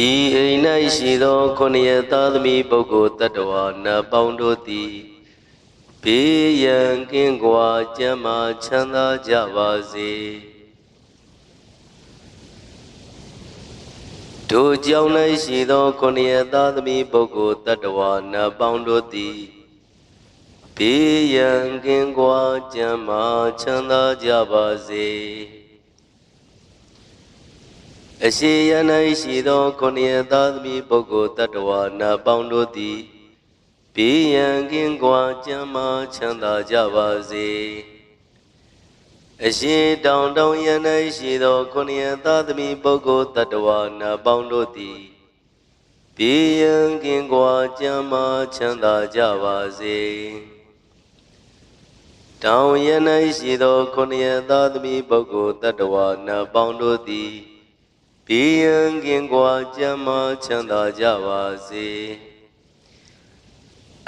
ဤအိမ်၌ရှိသောခொနည်းသားသမီးပုဂ္ဂိုလ်တ attva နတ်ပေါင်းတို့သည်ဘေးရန်ကင်းကွာကျန်းမာချမ်းသာကြပါစေထိုကြောင့်၌ရှိသောခொနည်းသားသမီးပုဂ္ဂိုလ်တ attva နတ်ပေါင်းတို့သည်ဘေးရန်ကင်းကွာကျန်းမာချမ်းသာကြပါစေအရှိယ၌ရှိသောခொနည်းသားသမီးပုဂ္ဂိုလ်တ attva နတ်ပေါင်းတို့သည်ဘေးရန်ကင်းကွာကျန်းမာချမ်းသာကြပါစေအရှိတောင်တောင်ရ၌ရှိသောခொနည်းသားသမီးပုဂ္ဂိုလ်တ attva နတ်ပေါင်းတို့သည်ဘေးရန်ကင်းကွာကျန်းမာချမ်းသာကြပါစေတောင်ရ၌ရှိသောခொနည်းသားသမီးပုဂ္ဂိုလ်တ attva နတ်ပေါင်းတို့သည်ဘေးရန်ကင်းကွာကျန်းမာချမ်းသာကြပါစေ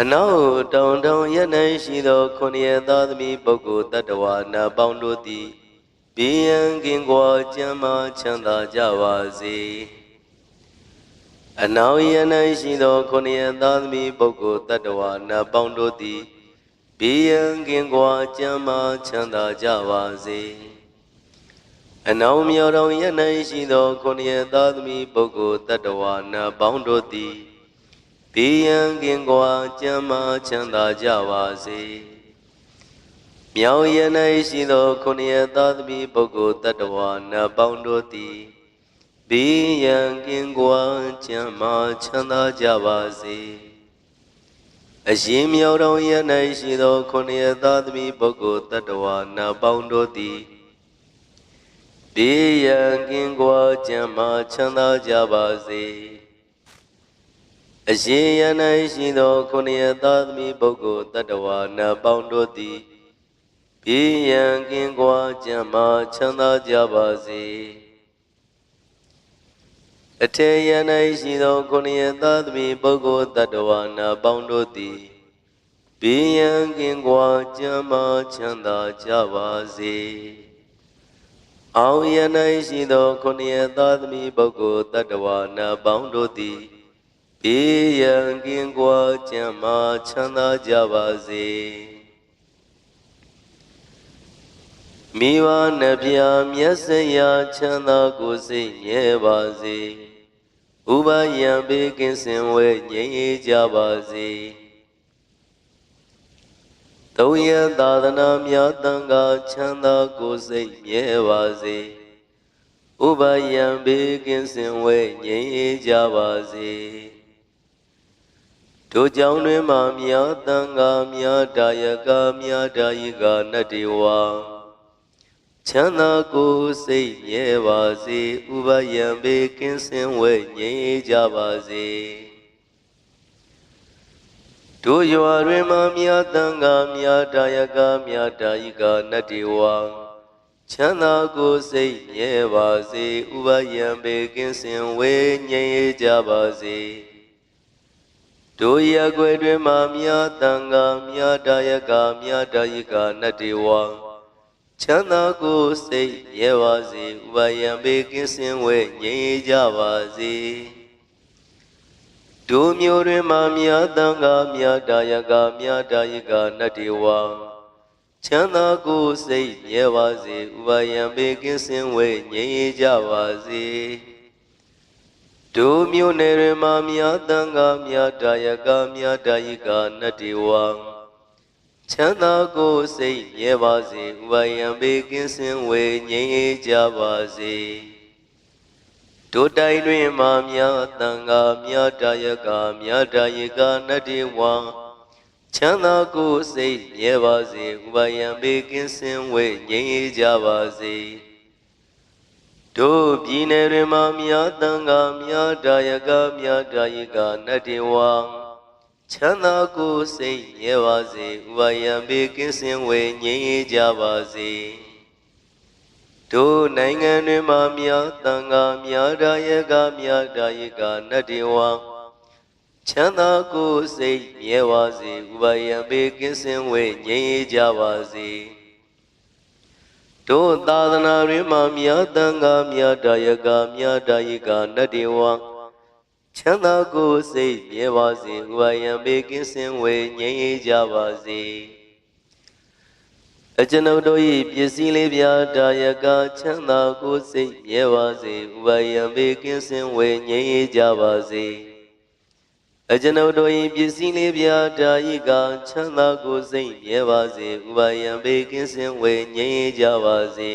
အနောက်တောင်တောင်ရ၌ရှိသောခொနည်းသားသမီးပုဂ္ဂိုလ်တ attva နတ်ပေါင်းတို့သည်ဘေးရန်ကင်းကွာကျန်းမာချမ်းသာကြပါစေအနောက်ရ၌ရှိသောခொနည်းသားသမီးပုဂ္ဂိုလ်တ attva နတ်ပေါင်းတို့သည်ဘေးရန်ကင်းကွာကျန်းမာချမ်းသာကြပါစေအနောက်မြောက်တောင်ရ၌ရှိသောခொနည်းသားသမီးပုဂ္ဂိုလ်တ attva နတ်ပေါင်းတို့သည်ဘေးရန်ကင်းကွာကျန်းမာချမ်းသာကြပါစေမြောက်ရ၌ရှိသောခொနည်းသားသမီးပုဂ္ဂိုလ်တ attva နတ်ပေါင်းတို့သည်ဘေးရန်ကင်းကွာကျန်းမာချမ်းသာကြပါစေအရှင်မြောက်တောင်ရ၌ရှိသောခொနည်းသားသမီးပုဂ္ဂိုလ်တ attva နတ်ပေါင်းတို့သည်ဘေးရန်ကင်းကွာကျန်းမာချမ်းသာကြပါစေအရှင်ရ၌ရှိသောခொနည်းသားသမီးပုဂ္ဂိုလ်တ attva နတ်ပေါင်းတို့သည်ဘေးရန်ကင်းကွာကျန်းမာချမ်းသာကြပါစေအထေရ၌ရှိသောခொနည်းသားသမီးပုဂ္ဂိုလ်တ attva နတ်ပေါင်းတို့သည်ဘေးရန်ကင်းကွာကျန်းမာချမ်းသာကြပါစေအောင်ရ၌ရှိသောခொနည်းသားသမီးပုဂ္ဂိုလ်တ attva နတ်ပေါင်းတို့သည်ဘေးရန်ကင်းကွာကျန်းမာချမ်းသာကြပါစေမိဘနှဖျားမျက်စိရာချမ်းသာကိုယ်စိတ်မြဲပါစေဥပယံဘေးကင်းစင်ဝဲငြိမ်းအေးကြပါစေသုံးရသာသနာမြတ်တန်ခါချမ်းသာကိုယ်စိတ်မြဲပါစေဥပယံဘေးကင်းစင်ဝဲငြိမ်းအေးကြပါစေထိုကြောင့်တွင်မှမြတ်တန်ခါမြတ်တာယကမြတ်တာယိကနတ္တိဝါချမ်းသာကိုယ်စိတ်မြဲပါစေဥပယံဘေးကင်းစင်ဝဲငြိမ်းအေးကြပါစေတို့ရွာတွင်မှမြတ်တန်ခါမြတ်တာယကမြတ်တာယိကနတ္တိဝါချမ်းသာကိုယ်စိတ်မြဲပါစေဥပယံဘေးကင်းစင်ဝဲငြိမ်းအေးကြပါစေတို့ရက်ွယ်တွင်မှမြတ်တန်ခါမြတ်တာယကမြတ်တာယိကနတ္တိဝါချမ်းသာကိုယ်စိတ်မြဲပါစေဥပယံဘေးကင်းစင်ဝဲငြိမ်းအေးကြပါစေတို့မျိုးတွင်မှမြတ်တန်ခါမြတ်တာယကမြတ်တာယိကနတ္တိဝါချမ်းသာကိုယ်စိတ်မြဲပါစေဥပယံဘေးကင်းစင်ဝဲငြိမ်းအေးကြပါစေတို့မျိုးနယ်တွင်မှမြတ်တန်ခါမြတ်တာယကမြတ်တာယိကနတ္တိဝါချမ်းသာကိုယ်စိတ်မြဲပါစေဥပယံဘေးကင်းစင်ဝေငြိမ်းအေးကြပါစေတို့တိုင်းတွင်မှမြတ်တန်ခါမြတ်တာယကမြတ်တာယိကနတ္တိဝါချမ်းသာကိုယ်စိတ်မြဲပါစေဥပယံဘေးကင်းစင်ဝေငြိမ်းအေးကြပါစေတို့ပြည်နယ်တွင်မှမြတ်တန်ခါမြတ်တာယကမြတ်တာယိကနတ္တိဝါချမ်းသာကိုယ်စိတ်မြဲပါစေဥပယံဘေးကင်းစင်ဝေငြိမ်းအေးကြပါစေတို့နိုင်ငံတွင်မှမြတ်တန်ခါမြတ်တာယကမြတ်တာယိကနတ္တိဝါချမ်းသာကိုယ်စိတ်မြဲပါစေဥပယံဘေးကင်းစင်ဝေငြိမ်းအေးကြပါစေတို့သာသနာတွင်မှမြတ်တန်ခါမြတ်တာယကမြတ်တာယိကနတ္တိဝါ ချမ်းသာကိုယ်စိတ်မြဲပါစေဥပါယံဘေးကင်းစင်ဝေငြိမ်းအေးကြပါစေအကျွန်ုပ်တို့၏ပစ္စည်းလေးပြာတာယကချမ်းသာကိုယ်စိတ်မြဲပါစေဥပါယံဘေးကင်းစင်ဝေငြိမ်းအေးကြပါစေအကျွန်ုပ်တို့၏ပစ္စည်းလေးပြာတာယကချမ်းသာကိုယ်စိတ်မြဲပါစေဥပါယံဘေးကင်းစင်ဝေငြိမ်းအေးကြပါစေ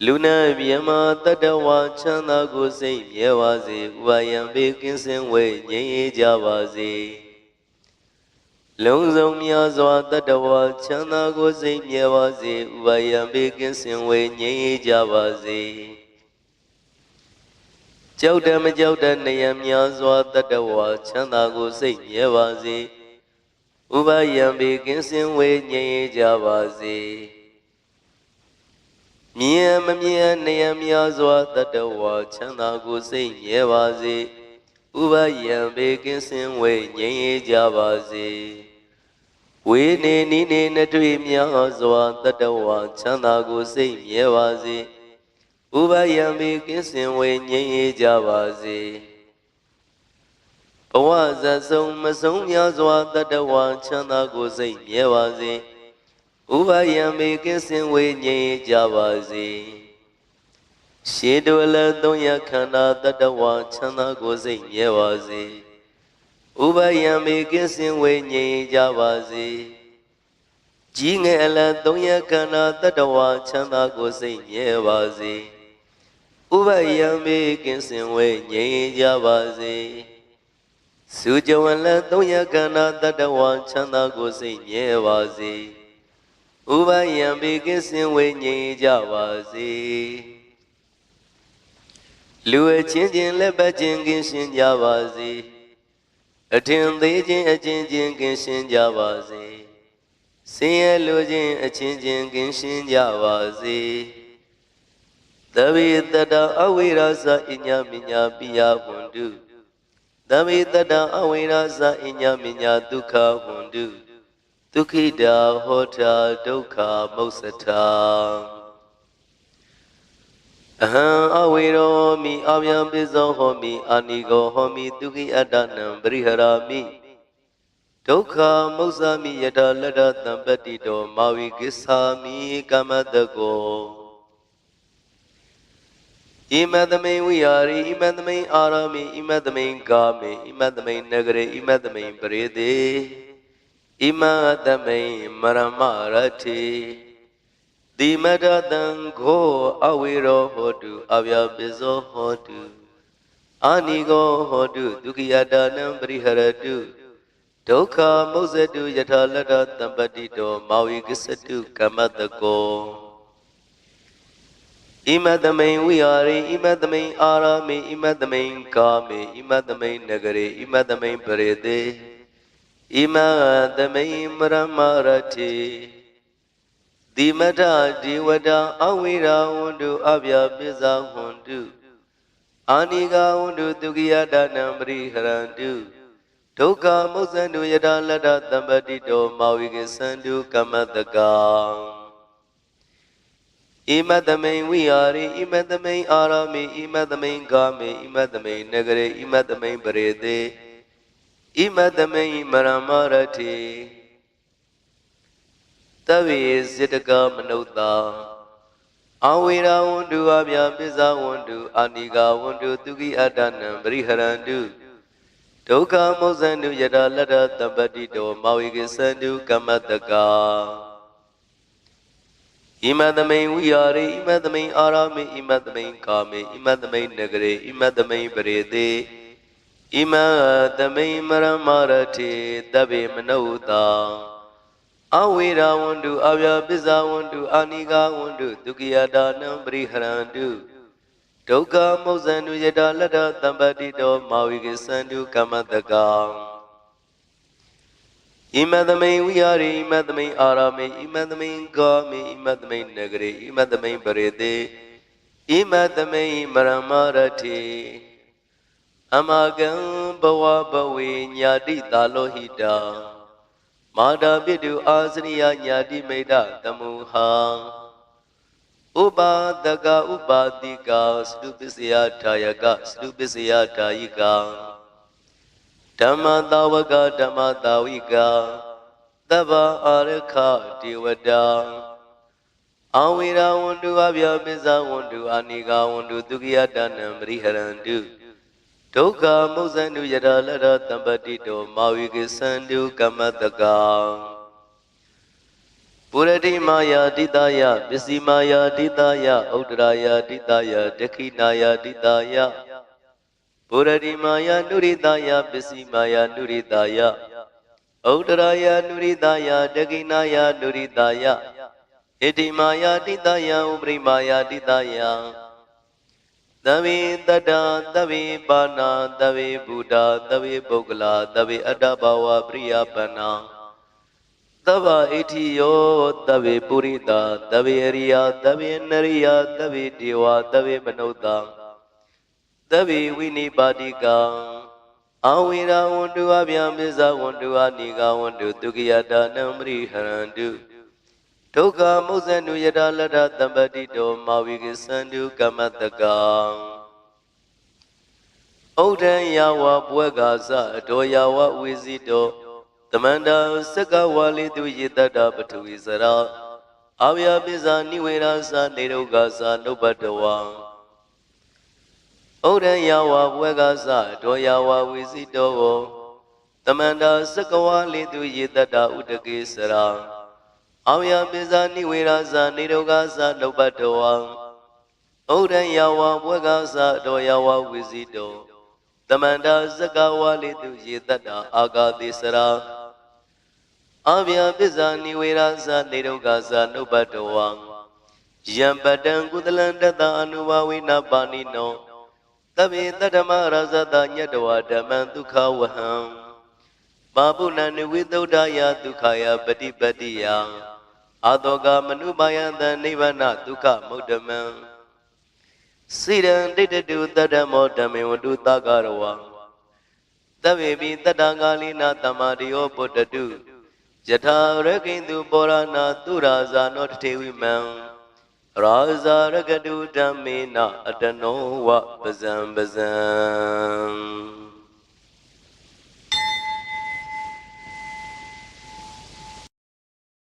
လူနာမြမတတဝါချမ်းသာကိုယ်စိတ်မြဲပါစေဥပါယံဘေးကင်းစင်ဝေငြိမ်းအေးကြပါစေလုံးစုံများစွာတတဝါချမ်းသာကိုယ်စိတ်မြဲပါစေဥပါယံဘေးကင်းစင်ဝေငြိမ်းအေးကြပါစေကြောက်တယ်မကြောက်တဲ့နေရများစွာတတဝါချမ်းသာကိုယ်စိတ်မြဲပါစေဥပါယံဘေးကင်းစင်ဝေငြိမ်းအေးကြပါစေမြင်မမြင်နေရများစွာတတဝါချမ်းသာကိုယ်စိတ်မြဲပါစေဥပါယံဘေးကင်းစင်ဝေငြိမ်းအေးကြပါစေဝေနေနိနေနှတွေ့များစွာတတဝါချမ်းသာကိုယ်စိတ်မြဲပါစေဥပါယံဘေးကင်းစင်ဝေငြိမ်းအေးကြပါစေဘဝဇတ်ဆုံးမဆုံးများစွာတတဝါချမ်းသာကိုယ်စိတ်မြဲပါစေဥပါယံဘေးကင်းစင်ဝေငြိမ်းအေးကြပါစေရှေတုအလသုံးရခန္ဓာတတဝါချမ်းသာကိုယ်စိတ်မြဲပါစေဥပါယံဘေးကင်းစင်ဝေငြိမ်းအေးကြပါစေကြီးငယ်အလသုံးရခန္ဓာတတဝါချမ်းသာကိုယ်စိတ်မြဲပါစေဥပါယံဘေးကင်းစင်ဝေငြိမ်းအေးကြပါစေစုကြဝလသုံးရခန္ဓာတတဝါချမ်းသာကိုယ်စိတ်မြဲပါစေဥပါယံဘေးကင်းစင်ဝေငြိမ်းကြပါစေလူအချင်းချင်းလက်ပတ်ချင်းကင်းရှင်းကြပါစေအထင်သေးခြင်းအချင်းချင်းကင်းရှင်းကြပါစေဆင်းရဲလိုခြင်းအချင်းချင်းကင်းရှင်းကြပါစေသဗ္ဗေတတအဝိရဇအညမညာပိယဝန္တုသဗ္ဗေတတအဝိရဇအညမညာဒုက္ခဝန္တုဒုက္ခိတာဟောတာဒုက္ခမုစ္စတာအဟံအဝေရောမိအဗျံပိဇောဟောမိအာနိကောဟောမိဒုက္ခိအတ္တနံပရိဟရာမိဒုက္ခမုစ္ဆာမိယတလတ္တသံပတ္တိတောမာဝိကိစ္ဆာမိကမ္မတကောဣမတမိန်ဝိဟာရိဣမတမိန်အာရမိဣမတမိန်ကာမိဣမတမိန်နဂရေဣမတမိန်ပရိသေဣမတမိန်မရမရတိတိမတတံခောအဝေရောဟောတုအဗျာပိဇောဟောတုအာနိကောဟောတုဒုက္ခိယတာနံပရိဟရတုဒုက္ခမုစ္ဆတုယထာလတ္တသံပတ္တိတောမာဝိကစ္စတုကမ္မတကောဣမတမိန်ဝိဟာရိဣမတမိန်အာရမိဣမတမိန်ကာမိဣမတမိန်နဂရေဣမတမိန်ပရိသေဣမတမိန်မရမရတိတိမထဒီဝတအဝိရာဝန္တုအဗျာပိဇာဝန္တုအာနိကဝန္တုဒုက္ခိယဒါနံပရိဟရန္တုဒုက္ခမုစ္ဆန္တုယထာလတ္တသံပတ္တိတောမာဝိကိသန္တုကမ္မတကံဣမတမိန်ဝိဟာရိဣမတမိန်အာရမိဣမတမိန်ကာမိဣမတမိန်နဂရေဣမတမိန်ပရိသေဣမတမိန်မရမရတိသဗ္ဗေစေတကမနုဿာအဝေရာဝန္တုအဗျာပိဇာဝန္တုအာနိကဝန္တုဒုက္ခိအတ္တနံပရိဟရန္တုဒုက္ခမုစ္ဆန္တုယထာလတ္တသံပတ္တိတောမာဝိကိသန္တုကမ္မတကဣမတမိန်ဝိဟာရိဣမတမိန်အာရမိဣမတမိန်ကာမိဣမတမိန်နဂရေဣမတမိန်ပရိသေဣမတမိန်မရမရတိသဗ္ဗေမနုဿာအဝေရာဝန္တုအဗျာပိဇာဝန္တုအာနိကဝန္တုဒုက္ခိယတာနံပရိဟရန္တုဒုက္ခမုစ္ဆန္တုယထာလတ္တသံပတ္တိတောမာဝိကိသန္တုကမ္မတကံဣမတမိန်ဝိဟာရိဣမတမိန်အာရမိဣမတမိန်ကာမိဣမတမိန်နဂရေဣမတမိန်ပရိသေဣမတမိန်မရမရတိအမကံဘဝဘဝေညာတိတာလောဟိတာမာတာပိတုအာစရိယညာတိမိတ္တတမုဟာ ဥပါဒကဥပါတိကာစတုပစ္စယထာယကစတုပစ္စယထာယိကာဓမ္မတာဝကဓမ္မတာဝိကာသဗ္ဗအာရခဒေဝတာအဝိရာဝန္တုအဗျာပိဇဝန္တုအာနိကဝန္တုဒုက္ခိယတနံပရိဟရန္တုဒုက္ခမုဇ္ဇန္တုယရလရတံပတိတောမာဝိကိသန္တုကမ္မတကံပုရတိမာယာတိတယပစ္စည်းမာယာတိတယဥဒ္ဒရာယာတိတယဒခိနာယာတိတယပုရတိမာယာနုရိတယပစ္စည်းမာယာနုရိတယဥဒ္ဒရာယာနုရိတယဒခိနာယာနုရိတယဣတိမာယာတိတယဥပရိမာယာတိတယသဗ္ဗေတတ္တသဗ္ဗေပါဏာသဗ္ဗေဗုဒ္ဓသဗ္ဗေပုဂ္ဂလာသဗ္ဗေအတ္တဘာဝပရိယပဏ္ဏသဗ္ဗဣတိယောသဗ္ဗေပုရိတာသဗ္ဗေအရိယသဗ္ဗေနရိယသဗ္ဗေဒေဝသဗ္ဗေမနုဿာသဗ္ဗေဝိနိပါတိကံအဝိရာဝန္တုအဗျာပိဇဝန္တုအနိကဝန္တုဒုက္ခိယတာနံပရိဟရန္တုဒုက္ခမုဇ္ဇန္တုယတလတ္ထတံပတိတောမာဝိကိသန္တုကမ္မတကံဩဒံယဝဘွဲကာသအတောယဝဝိဇိတောသမန္တာစကဝါလိတုယေတတ္တပထဝီစရာအဗျာပိဇာနိဝေရာသနေရုဂါသနုပတဝံဩဒံယဝဘွဲကာသအတောယဝဝိဇိတောသမန္တာစကဝါလိတုယေတတ္တဥတကေစရာအဗျာပိဇာနိဝေရာသနေရုဂါသနုပတဝံဩဒံယဝဘွဲကာသအတောယဝဝိဇိတောသမန္တာစကဝါလိတုယေတတ္တအာဂါတိစရာအဗျာပိဇာနိဝေရာသနေရုဂါသနုပတဝံယံပတံကုသလံတတအနုဘဝိနပါဏိနောသဗ္ဗေတတ္တမရဇတညတဝဓမ္မံဒုက္ခဝဟံပါပုဏ္ဏနိဝိသုဒ္ဓယဒုက္ခယပฏิပတ္တိယအာတောကမနုပါယံတနိဗ္ဗာနဒုက္ခမုဒ္ဓမံစိရံဒိဋ္ဌတုတတ္တမောဓမ္မေဝတုသကရဝံသဗ္ဗေပိတတ္တကာလိနာတမ္မာရိယောပုတ္တတုယထာရကိန္တုပောရဏသူရာဇာနောတထေဝိမံရာဇာရကတုဓမ္မေနအတနောဝပဇံပဇံ